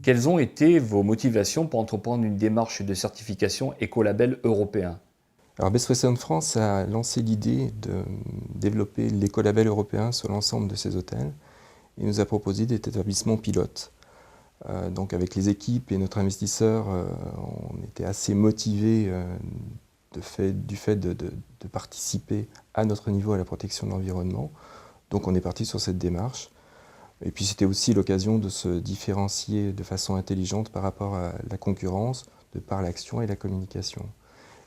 Quelles ont été vos motivations pour entreprendre une démarche de certification écolabel européen? Alors Best Western France a lancé l'idée de développer l'écolabel européen sur l'ensemble de ses hôtels et nous a proposé des établissements pilotes. Donc avec les équipes et notre investisseur, on était assez motivés du fait de participer à notre niveau à la protection de l'environnement. Donc on est parti sur cette démarche. Et puis c'était aussi l'occasion de se différencier de façon intelligente par rapport à la concurrence, de par l'action et la communication.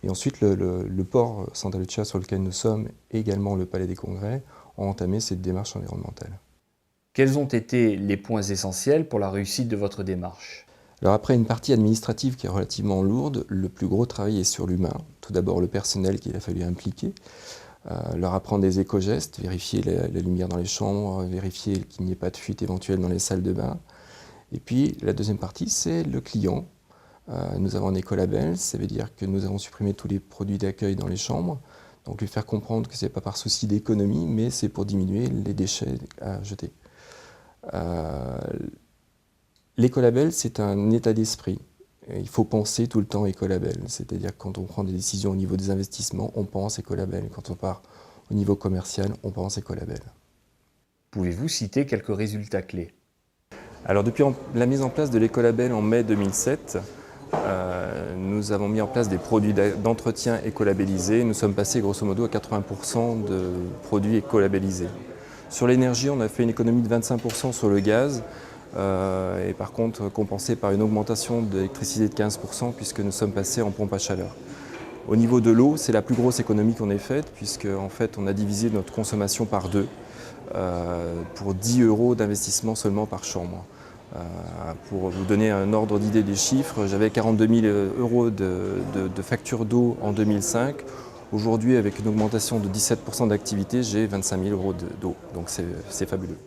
Et ensuite, le port Santa Lucia sur lequel nous sommes, et également le Palais des Congrès, ont entamé cette démarche environnementale. Quels ont été les points essentiels pour la réussite de votre démarche? Alors après une partie administrative qui est relativement lourde, le plus gros travail est sur l'humain. Tout d'abord le personnel qu'il a fallu impliquer, leur apprendre des éco-gestes, vérifier la lumière dans les chambres, vérifier qu'il n'y ait pas de fuite éventuelle dans les salles de bain. Et puis la deuxième partie, c'est le client. Nous avons un écolabel, ça veut dire que nous avons supprimé tous les produits d'accueil dans les chambres, donc lui faire comprendre que ce n'est pas par souci d'économie, mais c'est pour diminuer les déchets à jeter. L'écolabel, c'est un état d'esprit. Il faut penser tout le temps écolabel, c'est-à-dire que quand on prend des décisions au niveau des investissements, on pense écolabel. Quand on part au niveau commercial, on pense écolabel. Pouvez-vous citer quelques résultats clés? Alors depuis la mise en place de l'écolabel en mai 2007, nous avons mis en place des produits d'entretien écolabellisés. Nous sommes passés grosso modo à 80% de produits écolabellisés. Sur l'énergie, on a fait une économie de 25% sur le gaz et par contre compensé par une augmentation d'électricité de 15% puisque nous sommes passés en pompe à chaleur. Au niveau de l'eau, c'est la plus grosse économie qu'on ait faite puisque en fait, on a divisé notre consommation par deux pour 10 € d'investissement seulement par chambre. Pour vous donner un ordre d'idée des chiffres, j'avais 42 000 € de facture d'eau en 2005. Aujourd'hui, avec une augmentation de 17% d'activité, j'ai 25 000 € d'eau. Donc c'est fabuleux.